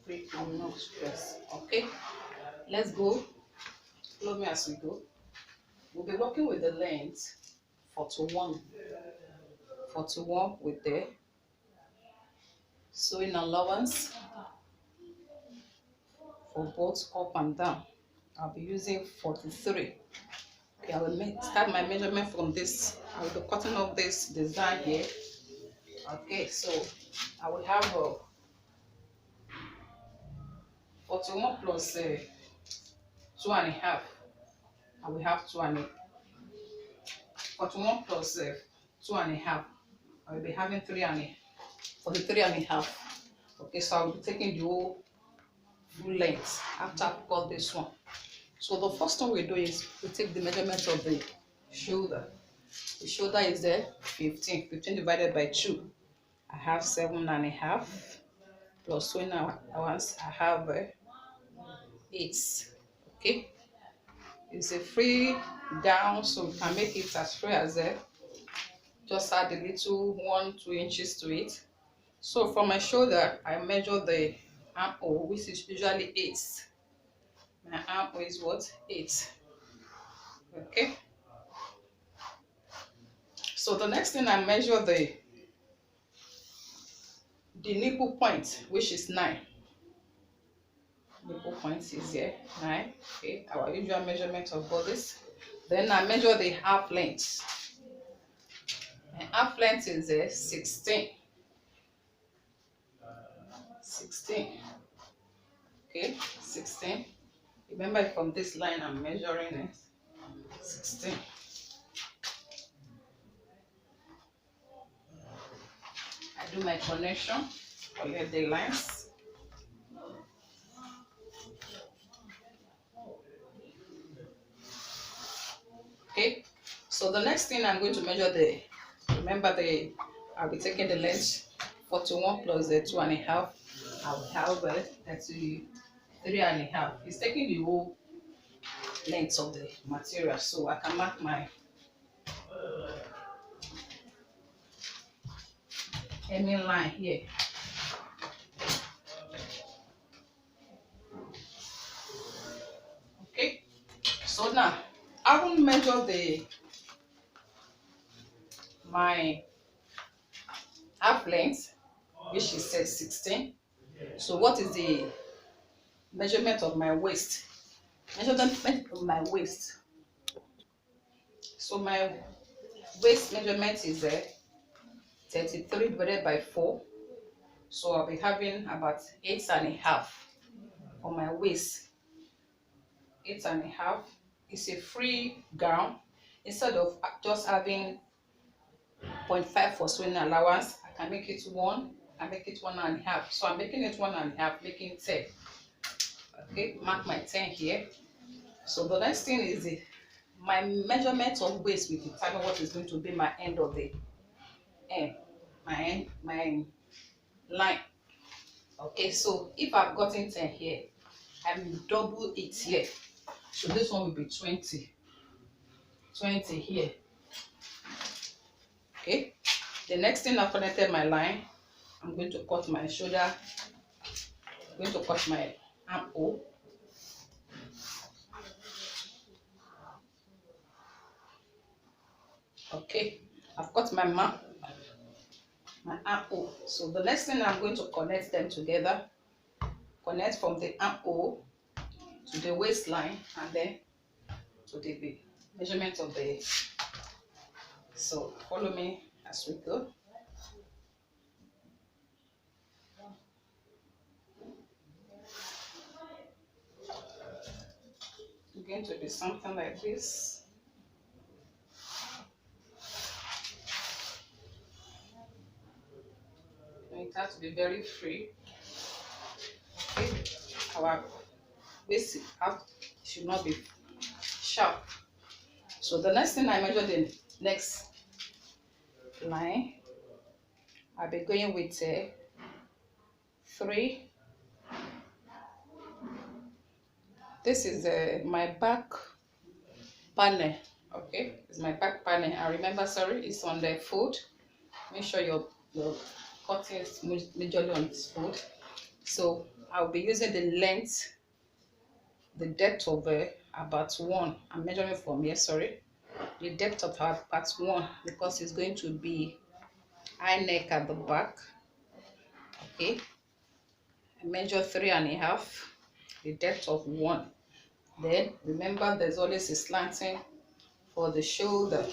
Free kimono dress. Okay, let's go. Follow me as we go. We'll be working with the length 41 with the sewing allowance for both up and down. I'll be using 43. Okay, I will start my measurement from this. I will be cutting off this design here. Okay, so I will have 41 plus 2.5. I will have 41 plus 2.5. I will be having 43.5. Okay, so I will be taking the whole full length after I've cut this one. So the first thing we do is we take the measurement of the shoulder. The shoulder is there 15 divided by 2. I have 7.5 plus 2 allowance. I have 8. Okay, it's a free gown, so we can make it as free as just add a little 1-2 inches to it. So from my shoulder, I measure the armhole, which is usually 8. My armhole is what? 8. Okay. So the next thing, I measure the nipple point, which is 9. Nipple point is here 9. Okay, our usual measurement of bodies. Then I measure the half length. My half length is 16. 16. Okay, 16. Remember, from this line I'm measuring it. 16. I do my connection, collect the lines. Okay, so the next thing I'm going to measure I'll be taking the length 41 plus the 2.5. I'll have 33.5. It's taking the whole length of the material, so I can mark my hemming line here. Okay, so now I will measure my half length, which is 16. So what is the measurement of my waist? Measurement of my waist. So my waist measurement is 33 divided by 4. So I'll be having about 8.5 for my waist. 8.5. It's a free gown. Instead of just having 0.5 for sewing allowance, I can make it 1. I make it 1.5. So I'm making it 1.5, making 10. Okay, mark my 10 here. So the next thing is my measurement of waist will determine what is going to be my end of the my line. Okay, so if I've gotten 10 here, I will double it here. So this one will be 20 here. Okay, the next thing I've connected my line, I'm going to cut my shoulder. I'm going to cut my armhole. Okay, I've cut my armhole. So the next thing, I'm going to connect them together. Connect from the armhole to the waistline and then to the measurement of the. So follow me as we go. It's going to be something like this. It has to be very free. Okay. Our waist should not be sharp. So the next thing, I measure the next line. I'll be going with 3. This is my back panel. Okay, it's my back panel. I remember, sorry, it's on the fold. Make sure your cutting is majorly on this fold. So I'll be using the length, the depth of about 1. I'm measuring from here, sorry. The depth of part 1, because it's going to be high neck at the back. Okay, I measure 3.5, the depth of 1. Then remember, there's always a slanting for the shoulder,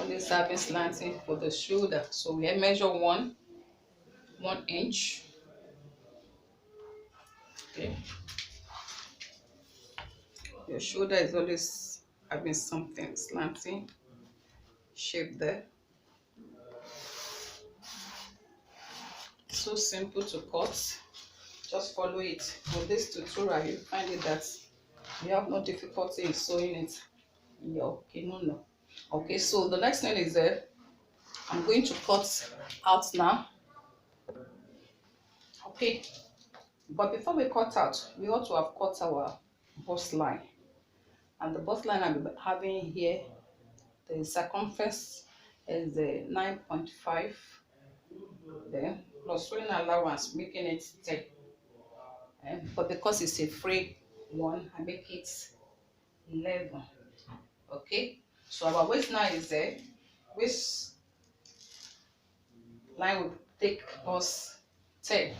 always having slanting for the shoulder. So we measure 1 inch. Okay, your shoulder is always having something slanting shape there. So simple to cut, just follow it. With this tutorial, you find it that you have no difficulty in sewing it in your kimono. Okay, so the next thing is I'm going to cut out now. Okay, but before we cut out, we ought to have cut our bust line. And the bust line I'm having here, the circumference is 9.5, then plus sewing allowance, making it 10. But because it's a free one, I make it 11. Okay, so our waist now is there. Waist line will take us 10.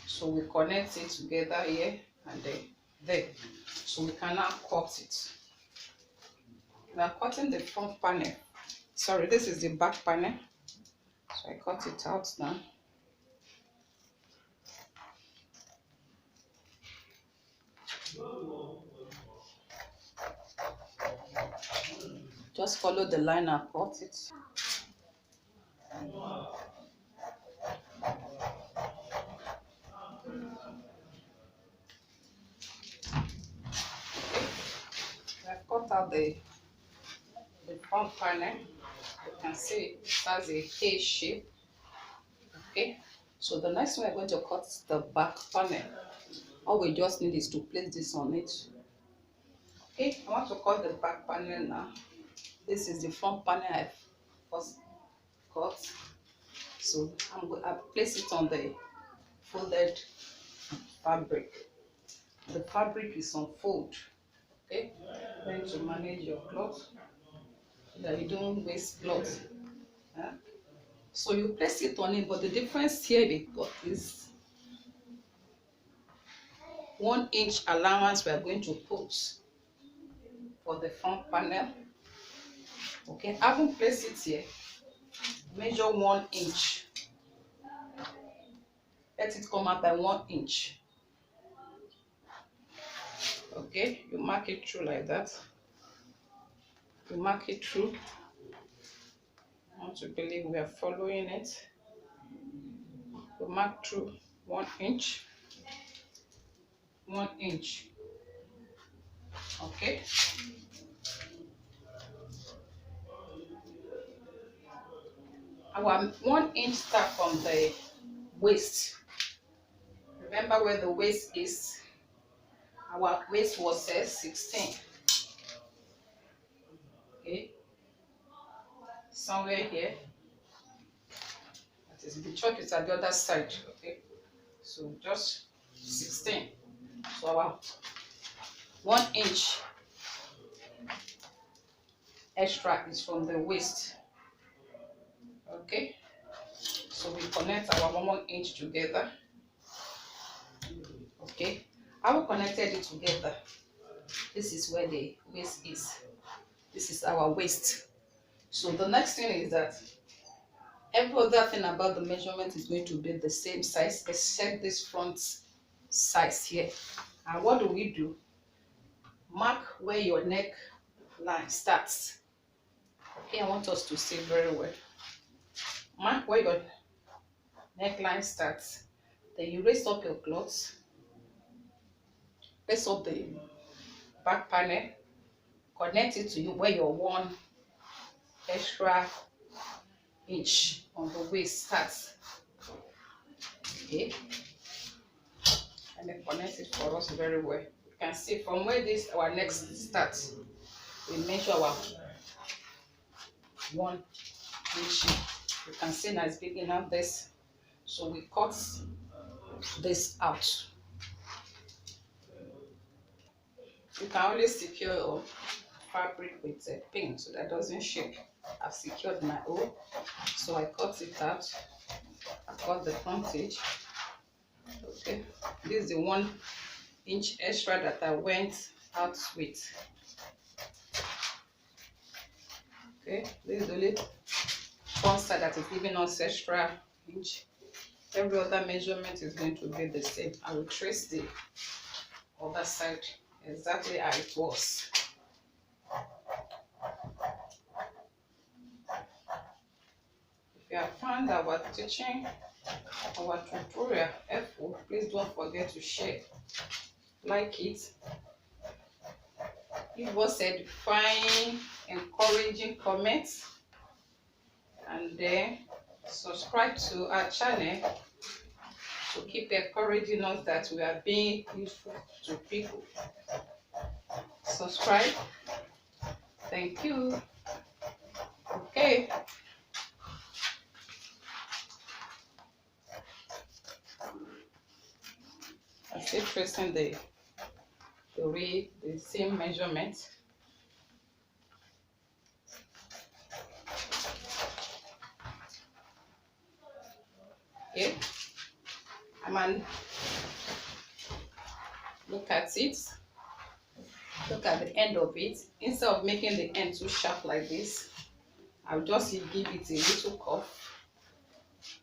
So we connect it together here and there. So we can now cut it. We are cutting the front panel. Sorry, this is the back panel. So I cut it out now. Just follow the line and cut it. I've cut out the front panel. You can see it has a K shape. Okay, so the next one we're going to cut the back panel. All we just need is to place this on it. Okay, I want to cut the back panel now. This is the front panel I've first cut. So I'm going to place it on the folded fabric. The fabric is on fold. Okay, trying to manage your cloth so that you don't waste cloth. So you place it on it, but the difference here is 1 inch allowance we are going to put for the front panel. Okay, I haven't placed it here. Measure 1 inch. Let it come out by 1 inch. Okay, you mark it through like that. You mark it through. I want to believe we are following it. You mark through 1 inch. 1 inch. Okay. Our 1 inch start from the waist. Remember where the waist is. Our waist was 16. Okay. Somewhere here. That is, the chalk is at the other side. Okay. So just 16. So our 1 inch extra is from the waist. Okay. So we connect our 1 inch together. Okay. How we connected it together? This is where the waist is. This is our waist. So the next thing is that every other thing about the measurement is going to be the same size except this front size here. And what do? Mark where your neck line starts. Okay, I want us to see very well. Mark where your neckline starts. Then you raise up your cloth. Raise up the back panel. Connect it to you where your 1 extra inch on the waist starts. Okay, and then connect it for us very well. You can see from where this our next starts. We measure our 1 inch. You can see now it's big enough this. So we cut this out. You can always secure your fabric with a pin so that it doesn't shake. I've secured my own, so I cut it out. I cut the frontage. Okay, this is the 1 inch extra that I went out with. Okay, this is the only one side that is giving us extra inch. Every other measurement is going to be the same. I will trace the other side exactly how it was. If you have found our teaching, our tutorial helpful, please don't forget to share, like it, give us edifying, encouraging comments, and then subscribe to our channel to keep encouraging us that we are being useful to people. Subscribe. Thank you. Okay. I'm still tracing the same measurement. Okay. Look at it. Look at the end of it. Instead of making the end too sharp like this, I'll just give it a little curve.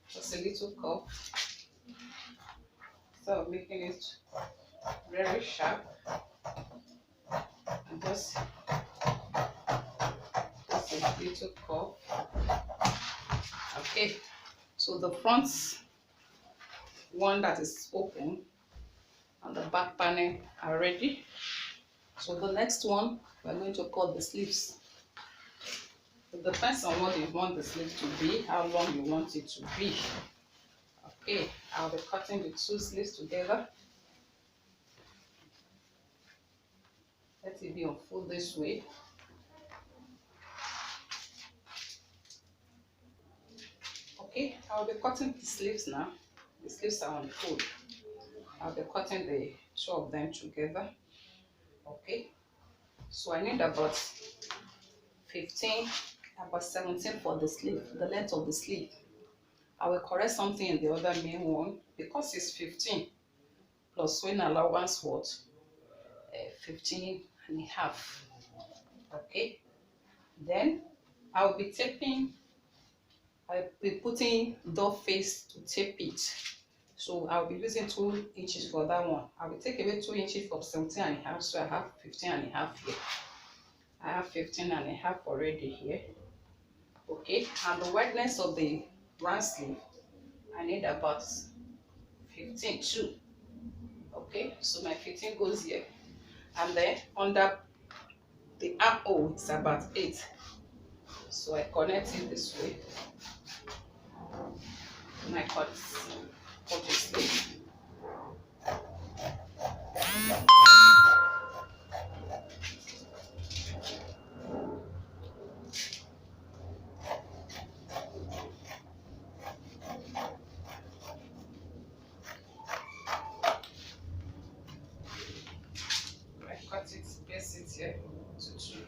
Just a little curve. Instead of making it very sharp, and just a little curve. Okay, so the front one that is open and the back panel are ready. So the next one, we're going to cut the sleeves. It depends on what you want the sleeve to be, how long you want it to be. Okay, I'll be cutting the 2 sleeves together. Let it be on full this way. Okay, I'll be cutting the sleeves now. The sleeves are on full. I'll be cutting the 2 of them together. Okay, so I need about 17 for the sleeve, the length of the sleeve. I will correct something in the other main one because it's 15 plus sewing allowance what 15 and a half. Okay, then I'll be taping. I'll be putting door face to tape it, so I'll be using 2 inches for that one. I will take away 2 inches from 17 and a half, so I have 15 and a half here. I have 15 and a half already here. Okay, and the wideness of the round sleeve, I need about 15 too. Okay, so my 15 goes here, and then under the armhole it's about 8. So I connect it this way, and I cut the sleeve. Place it here to 2 so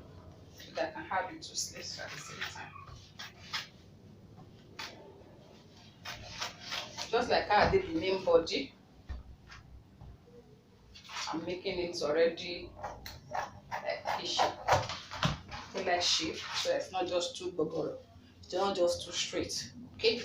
that I can have the 2 sleeves at the same time. Just like how I did the main body, I'm making it already like a shape, like shape, so it's not just too bubble, it's not just too straight. Okay.